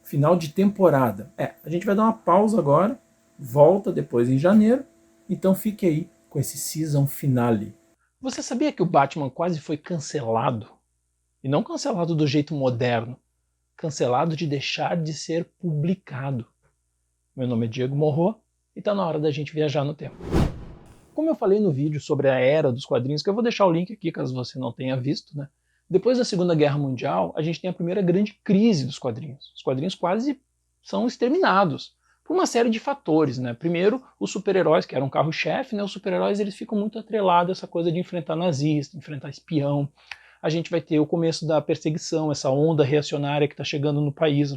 final de temporada. A gente vai dar uma pausa agora, volta depois em janeiro, então fique aí com esse season finale. Você sabia que o Batman quase foi cancelado? E não cancelado do jeito moderno, cancelado de deixar de ser publicado. Meu nome é Diego Morro e tá na hora da gente viajar no tempo. Como eu falei no vídeo sobre a era dos quadrinhos, que eu vou deixar o link aqui caso você não tenha visto, né? Depois da Segunda Guerra Mundial, a gente tem a primeira grande crise dos quadrinhos. Os quadrinhos quase são exterminados por uma série de fatores, né? Primeiro, os super-heróis, que eram um carro-chefe, né? Os super-heróis eles ficam muito atrelados a essa coisa de enfrentar nazista, enfrentar espião. A gente vai ter o começo da perseguição, essa onda reacionária que está chegando no país,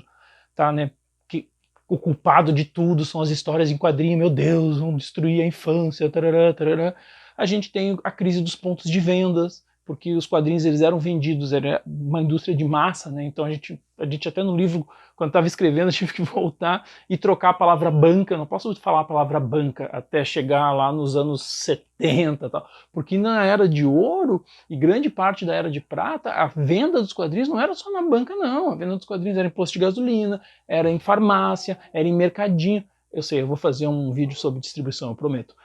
tá, né? Que o culpado de tudo são as histórias em quadrinho, meu Deus, vão destruir a infância, tarará, tarará. A gente tem a crise dos pontos de vendas, porque os quadrinhos eles eram vendidos, era uma indústria de massa, né? Então a gente até no livro, quando estava escrevendo, eu tive que voltar e trocar a palavra banca. Não posso falar a palavra banca até chegar lá nos anos 70, tal, porque na Era de Ouro e grande parte da Era de Prata, a venda dos quadrinhos não era só na banca, não. A venda dos quadrinhos era em posto de gasolina, era em farmácia, era em mercadinho. Eu sei, eu vou fazer um vídeo sobre distribuição, eu prometo.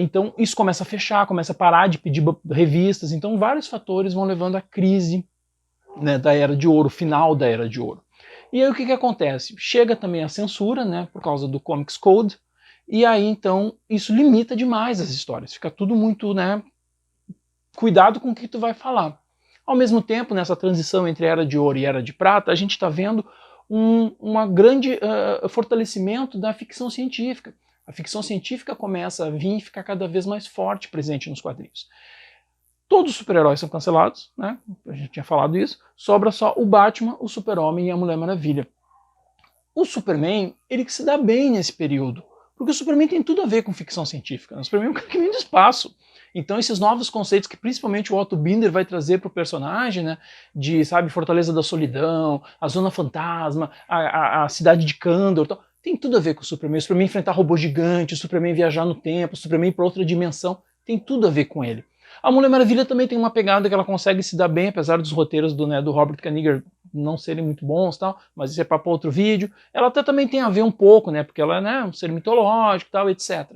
Então isso começa a fechar, começa a parar de pedir revistas, então vários fatores vão levando à crise, né, da Era de Ouro, final da Era de Ouro. E aí o que acontece? Chega também a censura, né, por causa do Comics Code, e aí então isso limita demais as histórias, fica tudo muito, né, cuidado com o que tu vai falar. Ao mesmo tempo, nessa transição entre Era de Ouro e Era de Prata, a gente está vendo uma grande fortalecimento da ficção científica. A ficção científica começa a vir e ficar cada vez mais forte presente nos quadrinhos. Todos os super-heróis são cancelados, né? A gente tinha falado isso. Sobra só o Batman, o Super-Homem e a Mulher Maravilha. O Superman, ele que se dá bem nesse período, porque o Superman tem tudo a ver com ficção científica. Né? O Superman é um cara que vem do espaço. Então esses novos conceitos que principalmente o Otto Binder vai trazer para o personagem, né, de, sabe, Fortaleza da Solidão, a Zona Fantasma, a cidade de Kandor, tal, tem tudo a ver com o Superman. O Superman enfrentar robô gigante, o Superman viajar no tempo, o Superman ir para outra dimensão, tem tudo a ver com ele. A Mulher Maravilha também tem uma pegada que ela consegue se dar bem, apesar dos roteiros do Robert Kanigher não serem muito bons, tal, mas isso é para outro vídeo. Ela até também tem a ver um pouco, né, porque ela é, né, um ser mitológico, tal, etc.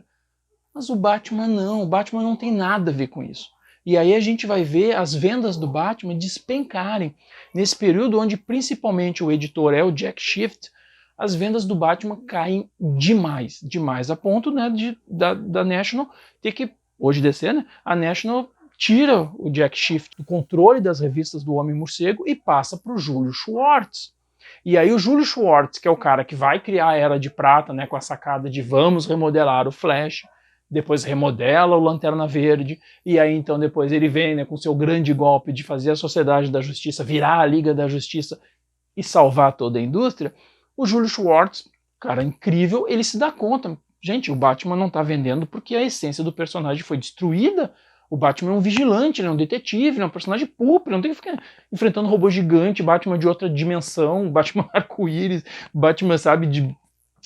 Mas o Batman não tem nada a ver com isso. E aí a gente vai ver as vendas do Batman despencarem. Nesse período onde principalmente o editor é o Jack Shift, as vendas do Batman caem demais, demais, a ponto, né, da National ter que, hoje DC, né, a National tira o Jack Shift do controle das revistas do Homem-Morcego e passa para o Júlio Schwartz. E aí o Júlio Schwartz, que é o cara que vai criar a Era de Prata, né, com a sacada de vamos remodelar o Flash, depois remodela o Lanterna Verde, e aí então depois ele vem, né, com seu grande golpe de fazer a Sociedade da Justiça virar a Liga da Justiça e salvar toda a indústria. O Júlio Schwartz, cara incrível, ele se dá conta, gente, o Batman não tá vendendo porque a essência do personagem foi destruída. O Batman é um vigilante, ele é um detetive, ele é um personagem pulp, ele não tem que ficar enfrentando um robô gigante, Batman de outra dimensão, Batman arco-íris, Batman, sabe, de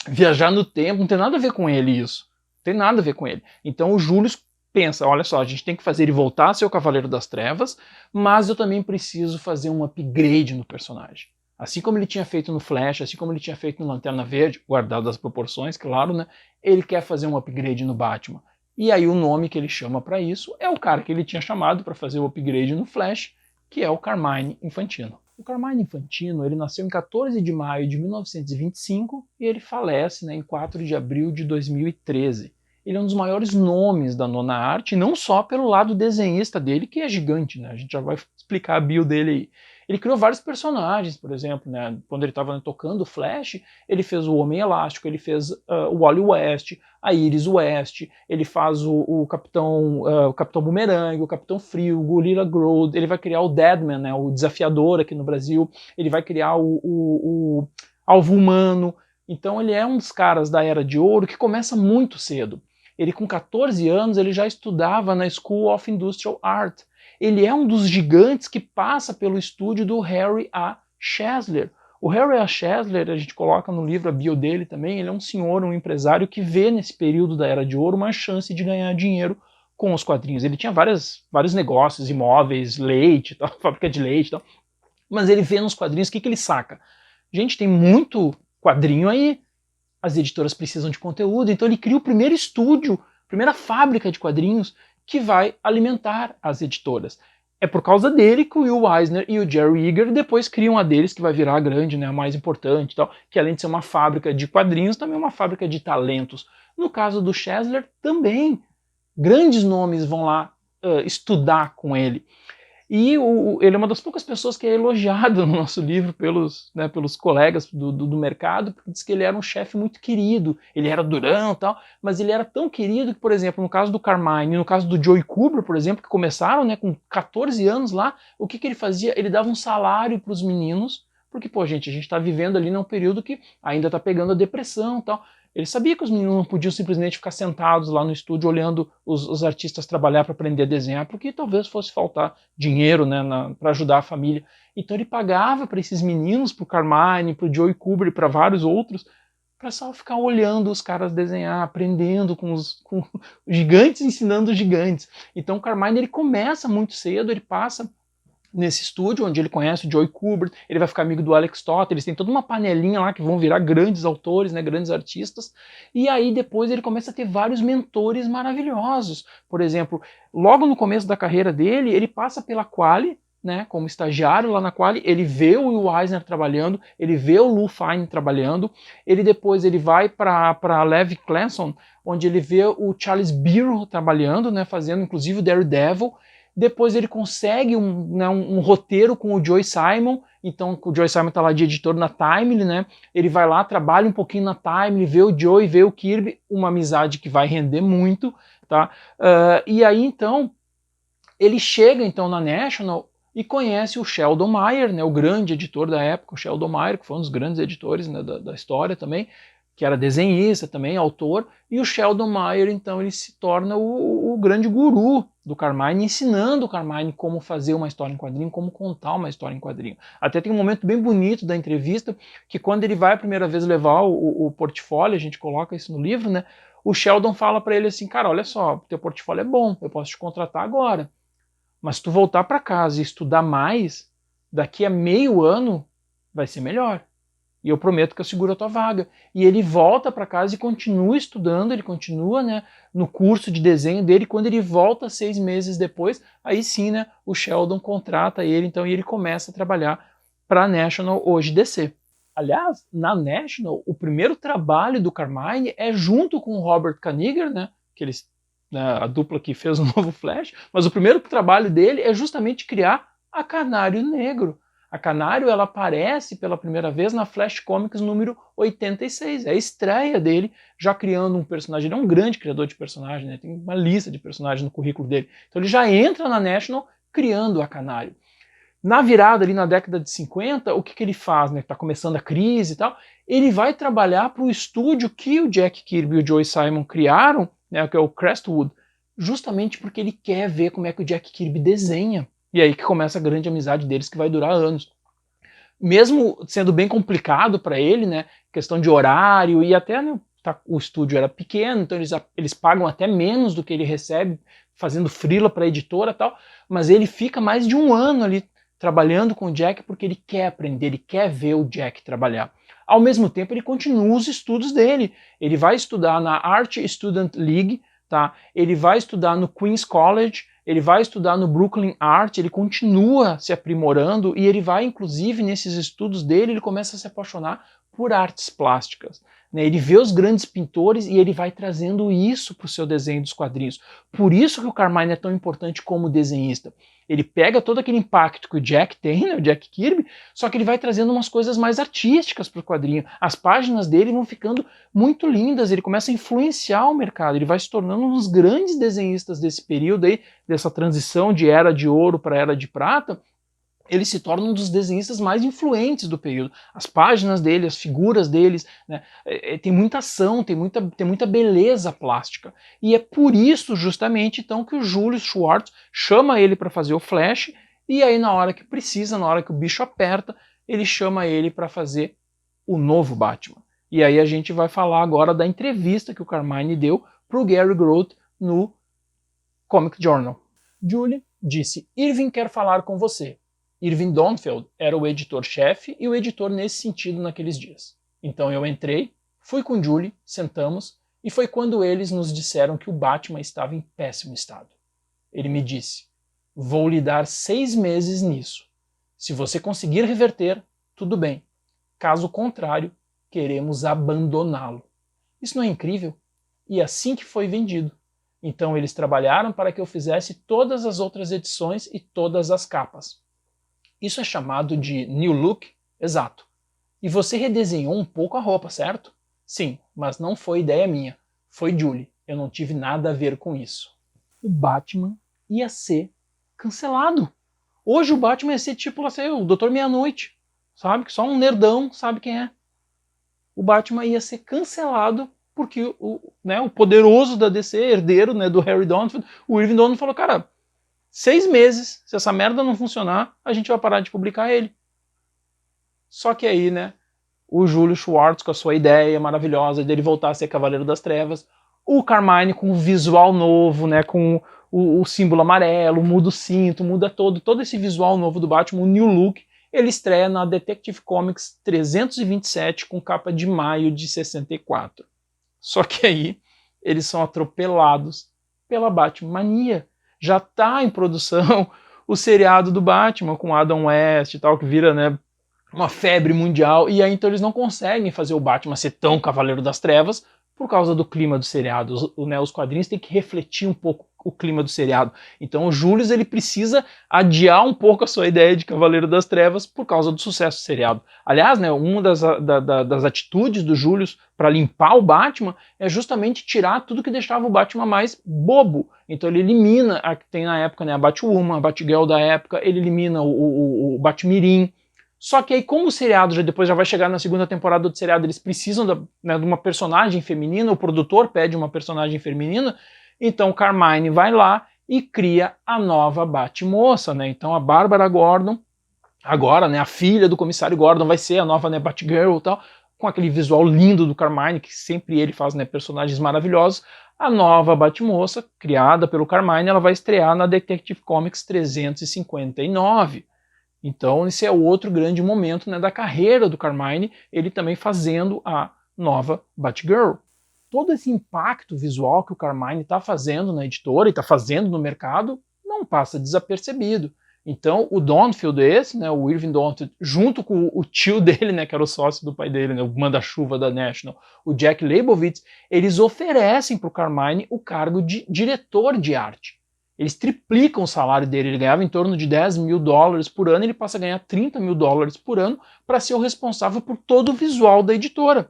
viajar no tempo, não tem nada a ver com ele isso. Não tem nada a ver com ele. Então o Júlio pensa, olha só, a gente tem que fazer ele voltar a ser o Cavaleiro das Trevas, mas eu também preciso fazer um upgrade no personagem. Assim como ele tinha feito no Flash, assim como ele tinha feito no Lanterna Verde, guardado as proporções, claro, né? Ele quer fazer um upgrade no Batman. E aí o nome que ele chama para isso é o cara que ele tinha chamado para fazer o upgrade no Flash, que é o Carmine Infantino. O Carmine Infantino, ele nasceu em 14 de maio de 1925 e ele falece, né, em 4 de abril de 2013. Ele é um dos maiores nomes da nona arte, não só pelo lado desenhista dele, que é gigante, né? A gente já vai explicar a bio dele aí. Ele criou vários personagens, por exemplo, né? Quando ele estava tocando o Flash, ele fez o Homem Elástico, ele fez o Wally West, a Iris West, ele faz o Capitão Boomerang, o Capitão Frio, o Gorilla Grodd, ele vai criar o Deadman, né? O Desafiador aqui no Brasil, ele vai criar o Alvo Humano. Então ele é um dos caras da Era de Ouro que começa muito cedo. Ele com 14 anos ele já estudava na School of Industrial Art. Ele é um dos gigantes que passa pelo estúdio do Harry A. Chesler. O Harry A. Chesler, a gente coloca no livro a bio dele também, ele é um senhor, um empresário que vê nesse período da Era de Ouro uma chance de ganhar dinheiro com os quadrinhos. Ele tinha vários negócios, imóveis, leite, tal, fábrica de leite e tal, mas ele vê nos quadrinhos o que ele saca? gente, tem muito quadrinho aí, as editoras precisam de conteúdo, então ele cria o primeiro estúdio, primeira fábrica de quadrinhos que vai alimentar as editoras. É por causa dele que o Will Eisner e o Jerry Eager depois criam a deles, que vai virar a grande, né, a mais importante e tal, que além de ser uma fábrica de quadrinhos, também é uma fábrica de talentos. No caso do Chesler, também grandes nomes vão lá estudar com ele. E ele é uma das poucas pessoas que é elogiado no nosso livro pelos colegas do mercado, porque diz que ele era um chefe muito querido, ele era durão e tal, mas ele era tão querido que, por exemplo, no caso do Carmine e no caso do Joey Kubert, por exemplo, que começaram, né, com 14 anos lá, o que ele fazia? Ele dava um salário para os meninos, porque, pô, gente, a gente está vivendo ali num período que ainda está pegando a depressão e tal. Ele sabia que os meninos não podiam simplesmente ficar sentados lá no estúdio olhando os artistas trabalhar para aprender a desenhar, porque talvez fosse faltar dinheiro, né, para ajudar a família. Então ele pagava para esses meninos, para o Carmine, para o Joey Kubert e para vários outros, para só ficar olhando os caras desenhar, aprendendo com os gigantes, ensinando os gigantes. Então o Carmine ele começa muito cedo, ele passa nesse estúdio, onde ele conhece o Joey Kubert, ele vai ficar amigo do Alex Toth, eles têm toda uma panelinha lá que vão virar grandes autores, né, grandes artistas, e aí depois ele começa a ter vários mentores maravilhosos. Por exemplo, logo no começo da carreira dele, ele passa pela Quali, né, como estagiário lá na Quali, ele vê o Will Eisner trabalhando, ele vê o Lou Fine trabalhando, depois ele vai para Levi Clanson, onde ele vê o Charles Biro trabalhando, né, fazendo inclusive o Daredevil. Depois ele consegue um roteiro com o Joe Simon, então o Joe Simon está lá de editor na Timely, né? Ele vai lá, trabalha um pouquinho na Timely, vê o Joe, vê o Kirby, uma amizade que vai render muito, tá? E aí então ele chega então na National e conhece o Sheldon Mayer, né? O grande editor da época, o Sheldon Mayer, que foi um dos grandes editores, né, da história também, que era desenhista também, autor, e o Sheldon Mayer, então, ele se torna o grande guru do Carmine, ensinando o Carmine como fazer uma história em quadrinho, como contar uma história em quadrinho. Até tem um momento bem bonito da entrevista, que quando ele vai a primeira vez levar o portfólio, a gente coloca isso no livro, né? O Sheldon fala para ele assim, cara, olha só, teu portfólio é bom, eu posso te contratar agora, mas se tu voltar para casa e estudar mais, daqui a meio ano vai ser melhor. E eu prometo que eu seguro a tua vaga. E ele volta para casa e continua estudando, ele continua, né, no curso de desenho dele. Quando ele volta 6 meses depois, aí sim, né, o Sheldon contrata ele, então, e ele começa a trabalhar para a National, hoje DC. Aliás, na National, o primeiro trabalho do Carmine é junto com o Robert Kaniger, né, que eles, né, a dupla que fez o novo Flash, mas o primeiro trabalho dele é justamente criar a Canário Negro. A Canário, ela aparece pela primeira vez na Flash Comics número 86. É a estreia dele, já criando um personagem. Ele é um grande criador de personagens, né? Tem uma lista de personagens no currículo dele. Então ele já entra na National criando a Canário. Na virada ali na década de 50, o que ele faz? Né? Tá começando a crise e tal. Ele vai trabalhar para o estúdio que o Jack Kirby e o Joe Simon criaram, né? Que é o Crestwood, justamente porque ele quer ver como é que o Jack Kirby desenha. E aí que começa a grande amizade deles, que vai durar anos. Mesmo sendo bem complicado para ele, né, questão de horário e até, né, o estúdio era pequeno, então eles pagam até menos do que ele recebe fazendo freela para a editora e tal, mas ele fica mais de um ano ali trabalhando com o Jack porque ele quer aprender, ele quer ver o Jack trabalhar. Ao mesmo tempo, ele continua os estudos dele. Ele vai estudar na Art Student League, tá? Ele vai estudar no Queen's College, ele vai estudar no Brooklyn Art, ele continua se aprimorando e ele vai, inclusive, nesses estudos dele, ele começa a se apaixonar por artes plásticas. Né? Ele vê os grandes pintores e ele vai trazendo isso para o seu desenho dos quadrinhos. Por isso que o Carmine é tão importante como desenhista. Ele pega todo aquele impacto que o Jack tem, né, o Jack Kirby, só que ele vai trazendo umas coisas mais artísticas para o quadrinho. As páginas dele vão ficando muito lindas, ele começa a influenciar o mercado, ele vai se tornando um dos grandes desenhistas desse período aí, dessa transição de era de ouro para era de prata. Ele se torna um dos desenhistas mais influentes do período. As páginas dele, as figuras deles, né, tem muita ação, tem muita beleza plástica. E é por isso, justamente, então, que o Julius Schwartz chama ele para fazer o Flash, e aí na hora que precisa, na hora que o bicho aperta, ele chama ele para fazer o novo Batman. E aí a gente vai falar agora da entrevista que o Carmine deu para o Gary Groth no Comic Journal. Julie disse: Irving quer falar com você. Irving Donfield era o editor-chefe e o editor nesse sentido naqueles dias. Então eu entrei, fui com Julie, sentamos, e foi quando eles nos disseram que o Batman estava em péssimo estado. Ele me disse: vou lhe dar 6 meses nisso. Se você conseguir reverter, tudo bem. Caso contrário, queremos abandoná-lo. Isso não é incrível? E assim que foi vendido. Então eles trabalharam para que eu fizesse todas as outras edições e todas as capas. Isso é chamado de New Look? Exato. E você redesenhou um pouco a roupa, certo? Sim, mas não foi ideia minha. Foi Julie. Eu não tive nada a ver com isso. O Batman ia ser cancelado. Hoje o Batman ia ser tipo, o Doutor Meia-Noite. Sabe? Que só um nerdão sabe quem é. O Batman ia ser cancelado porque o poderoso da DC, herdeiro, né, do Harry Donfield, o Irving Donfield falou, cara, 6 meses, se essa merda não funcionar, a gente vai parar de publicar ele. Só que aí, né, o Júlio Schwartz com a sua ideia maravilhosa dele voltar a ser Cavaleiro das Trevas, o Carmine com o visual novo, né, com o símbolo amarelo, muda o cinto, muda todo esse visual novo do Batman, o New Look, ele estreia na Detective Comics 327 com capa de maio de 64. Só que aí eles são atropelados pela Batmania. Já está em produção o seriado do Batman com Adam West e tal, que vira, né, uma febre mundial, e aí então eles não conseguem fazer o Batman ser tão Cavaleiro das Trevas por causa do clima do seriado. Os quadrinhos têm que refletir um pouco o clima do seriado. Então o Julius ele precisa adiar um pouco a sua ideia de Cavaleiro das Trevas por causa do sucesso do seriado. Aliás, né, uma das atitudes do Julius para limpar o Batman é justamente tirar tudo que deixava o Batman mais bobo. Então ele elimina, tem na época, né, a Batwoman, a Batgirl da época, ele elimina o Batmirim. Só que aí, como o seriado depois já vai chegar na segunda temporada do seriado, eles precisam de uma personagem feminina, o produtor pede uma personagem feminina, então o Carmine vai lá e cria a nova Batmoça, né? Então a Bárbara Gordon, agora, né, a filha do comissário Gordon, vai ser a nova, né, Batgirl e tal, com aquele visual lindo do Carmine, que sempre ele faz, né, personagens maravilhosos. A nova Batmoça, criada pelo Carmine, ela vai estrear na Detective Comics 359. Então esse é o outro grande momento, né, da carreira do Carmine, ele também fazendo a nova Batgirl. Todo esse impacto visual que o Carmine está fazendo na editora e está fazendo no mercado não passa desapercebido. Então o Donfield né, o Irving Donfield, junto com o tio dele, né, que era o sócio do pai dele, né, o manda-chuva da National, o Jack Leibowitz, eles oferecem para o Carmine o cargo de diretor de arte. Eles triplicam o salário dele, ele ganhava em torno de $10 mil por ano, ele passa a ganhar $30 mil por ano para ser o responsável por todo o visual da editora.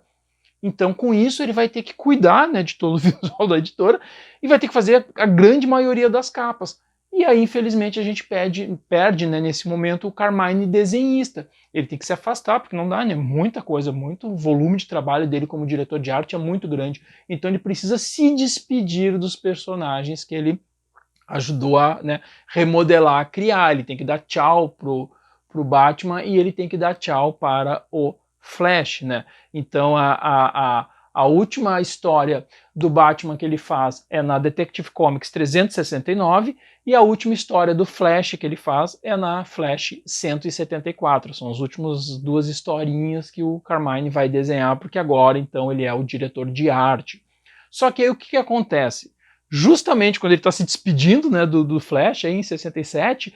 Então, com isso, ele vai ter que cuidar, né, de todo o visual da editora e vai ter que fazer a grande maioria das capas. E aí, infelizmente, a gente perde, né, nesse momento, o Carmine desenhista. Ele tem que se afastar, porque não dá, né, muita coisa, muito volume de trabalho dele como diretor de arte é muito grande. Então ele precisa se despedir dos personagens que ele ajudou a, né, remodelar, criar. Ele tem que dar tchau pro Batman e ele tem que dar tchau para o Flash, né? Então a última história do Batman que ele faz é na Detective Comics 369 e a última história do Flash que ele faz é na Flash 174. São as últimas 2 historinhas que o Carmine vai desenhar, porque agora então ele é o diretor de arte. Só que aí o que acontece? Justamente quando ele está se despedindo, né, do Flash, aí em 67,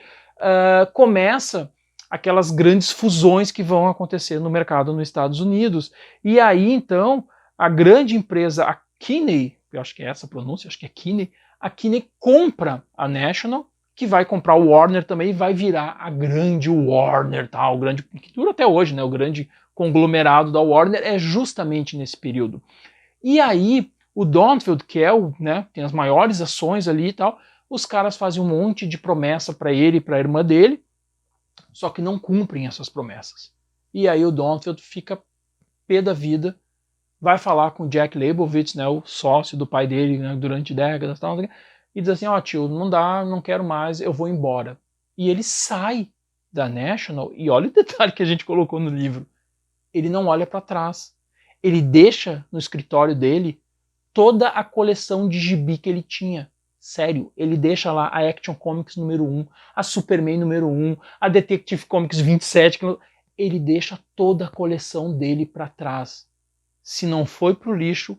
começa aquelas grandes fusões que vão acontecer no mercado nos Estados Unidos. E aí, então, a grande empresa, a Kinney, eu acho que é essa a pronúncia, acho que é Kinney, a Kinney compra a National, que vai comprar o Warner também e vai virar a grande Warner, tá? O grande, que dura até hoje, né? O grande conglomerado da Warner é justamente nesse período. E aí, o Donfield, que é né, tem as maiores ações ali e tal, os caras fazem um monte de promessa para ele e para a irmã dele, só que não cumprem essas promessas. E aí o Donfield fica pé da vida, vai falar com o Jack Leibowitz, né, o sócio do pai dele, né, durante décadas, tal, e diz assim, ó, tio, não dá, não quero mais, eu vou embora. E ele sai da National, e olha o detalhe que a gente colocou no livro, ele não olha para trás. Ele deixa no escritório dele toda a coleção de gibi que ele tinha. Sério, ele deixa lá a Action Comics número 1, a Superman número 1, a Detective Comics 27, ele deixa toda a coleção dele para trás. Se não foi pro lixo,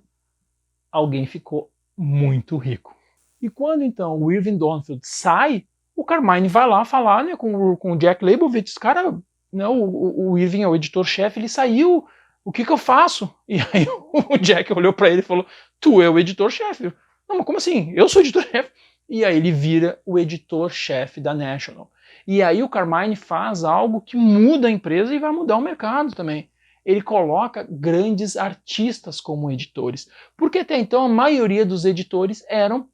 alguém ficou muito rico. E quando então o Irving Donfield sai, o Carmine vai lá falar, né, com o Jack Leibowitz, cara, né, o Irving é o editor-chefe, ele saiu, o que eu faço? E aí o Jack olhou para ele e falou, tu é o editor-chefe. Não, mas como assim? Eu sou o editor-chefe? E aí ele vira o editor-chefe da National. E aí o Carmine faz algo que muda a empresa e vai mudar o mercado também. Ele coloca grandes artistas como editores. Porque até então a maioria dos editores eram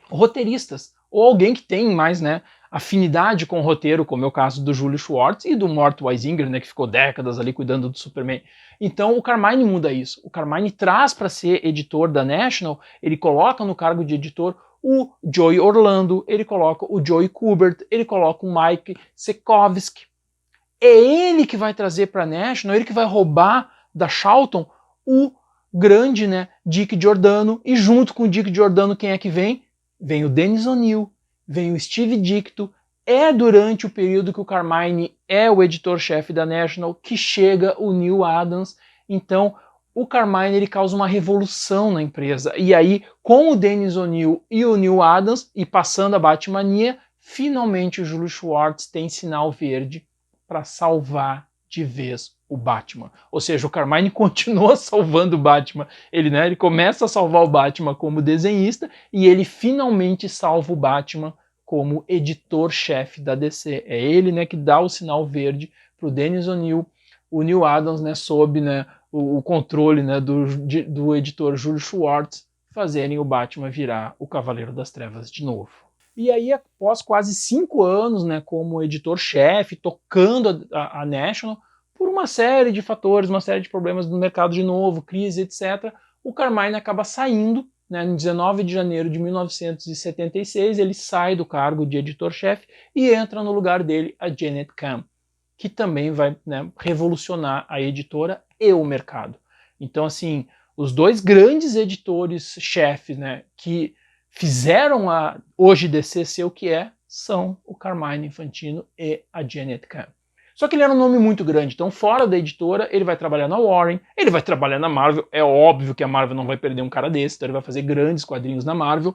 roteiristas, ou alguém que tem mais, né, afinidade com o roteiro, como é o caso do Julius Schwartz e do Mort Weisinger, né, que ficou décadas ali cuidando do Superman. Então o Carmine muda isso. O Carmine traz para ser editor da National, ele coloca no cargo de editor o Joey Orlando, ele coloca o Joey Kubert, ele coloca o Mike Sekowsky. É ele que vai trazer para a National, ele que vai roubar da Charlton o grande, né, Dick Giordano, e junto com o Dick Giordano quem é que vem? Vem o Dennis O'Neil, vem o Steve Ditko. É durante o período que o Carmine é o editor-chefe da National que chega o Neal Adams. Então o Carmine ele causa uma revolução na empresa. E aí, com o Dennis O'Neil e o Neal Adams, e passando a Batmania, finalmente o Julius Schwartz tem sinal verde para salvar de vez o Batman. Ou seja, o Carmine continua salvando o Batman. Ele começa a salvar o Batman como desenhista e ele finalmente salva o Batman como editor-chefe da DC. É ele, né, que dá o sinal verde para o Dennis O'Neil, o Neal Adams, né, sob, né, o controle, né, do editor Julius Schwartz, fazerem o Batman virar o Cavaleiro das Trevas de novo. E aí, após quase 5 anos, né, como editor-chefe, tocando a National, por uma série de fatores, uma série de problemas no mercado de novo, crise, etc., o Carmine acaba saindo, né, em 19 de janeiro de 1976, ele sai do cargo de editor-chefe e entra no lugar dele a Janet Kahn, que também vai, né, revolucionar a editora e o mercado. Então, assim, os dois grandes editores-chefes, né, que fizeram a hoje DC ser o que é, são o Carmine Infantino e a Janet Kahn. Só que ele era um nome muito grande, então fora da editora ele vai trabalhar na Warren, ele vai trabalhar na Marvel, é óbvio que a Marvel não vai perder um cara desse, então ele vai fazer grandes quadrinhos na Marvel.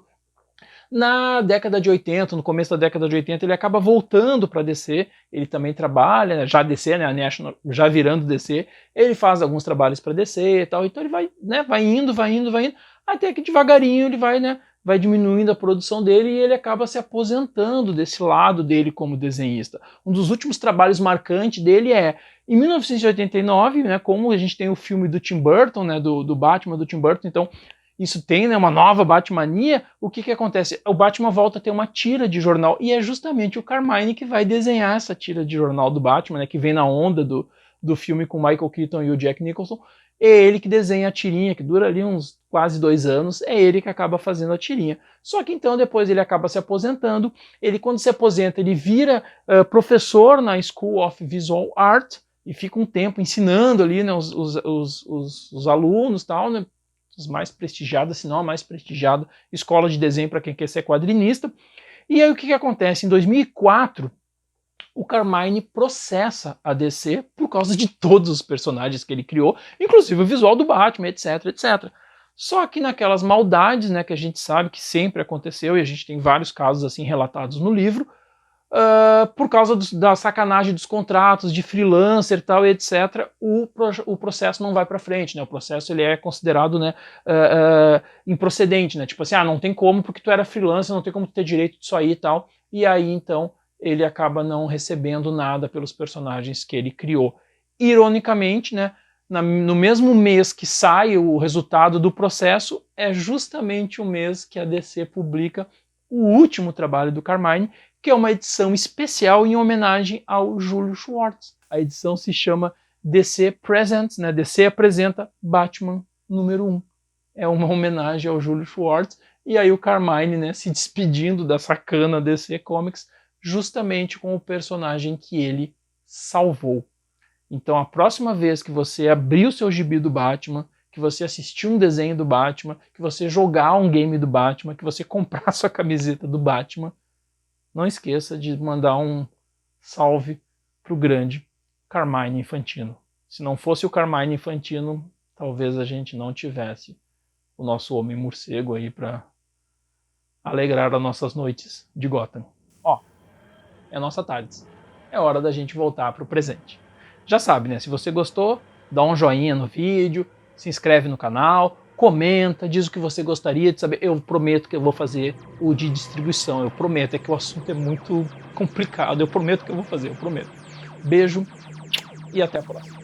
Na década de 80, no começo da década de 80, ele acaba voltando para DC, ele também trabalha, né, já DC, né, a National já virando DC, ele faz alguns trabalhos para DC e tal, então ele vai, né, vai indo, até que devagarinho ele vai, né, vai diminuindo a produção dele e ele acaba se aposentando desse lado dele como desenhista. Um dos últimos trabalhos marcantes dele é em 1989, né, como a gente tem o filme do Tim Burton, né, do Batman do Tim Burton, então isso tem, né, uma nova Batmania, o que acontece? O Batman volta a ter uma tira de jornal, e é justamente o Carmine que vai desenhar essa tira de jornal do Batman, né, que vem na onda do filme com o Michael Keaton e o Jack Nicholson. É ele que desenha a tirinha, que dura ali uns quase 2 anos, é ele que acaba fazendo a tirinha. Só que então depois ele acaba se aposentando, ele quando se aposenta ele vira professor na School of Visual Art, e fica um tempo ensinando ali, né, os alunos e tal, né, os mais prestigiadas, se não a mais prestigiada escola de desenho para quem quer ser quadrinista. E aí o que acontece? Em 2004, o Carmine processa a DC por causa de todos os personagens que ele criou, inclusive o visual do Batman, etc, etc. Só que naquelas maldades, né, que a gente sabe que sempre aconteceu, e a gente tem vários casos assim relatados no livro, por causa da sacanagem dos contratos de freelancer e tal, etc., o processo não vai para frente, né? O processo ele é considerado, né, improcedente, né? Tipo assim, não tem como porque tu era freelancer, não tem como tu ter direito disso aí e tal. E aí, então, ele acaba não recebendo nada pelos personagens que ele criou. Ironicamente, né, no mesmo mês que sai o resultado do processo, é justamente o mês que a DC publica o último trabalho do Carmine, que é uma edição especial em homenagem ao Julius Schwartz. A edição se chama DC Presents, né? DC apresenta Batman número 1. É uma homenagem ao Julius Schwartz, e aí o Carmine, né, se despedindo da sacana DC Comics, justamente com o personagem que ele salvou. Então a próxima vez que você abrir o seu gibi do Batman, que você assistir um desenho do Batman, que você jogar um game do Batman, que você comprar sua camiseta do Batman, não esqueça de mandar um salve pro grande Carmine Infantino. Se não fosse o Carmine Infantino, talvez a gente não tivesse o nosso Homem-Morcego aí para alegrar as nossas noites de Gotham. Ó, é a nossa tarde. É hora da gente voltar pro presente. Já sabe, né? Se você gostou, dá um joinha no vídeo, se inscreve no canal, comenta, diz o que você gostaria de saber. Eu prometo que eu vou fazer o de distribuição. Eu prometo, é que o assunto é muito complicado. Eu prometo que eu vou fazer, eu prometo. Beijo e até a próxima.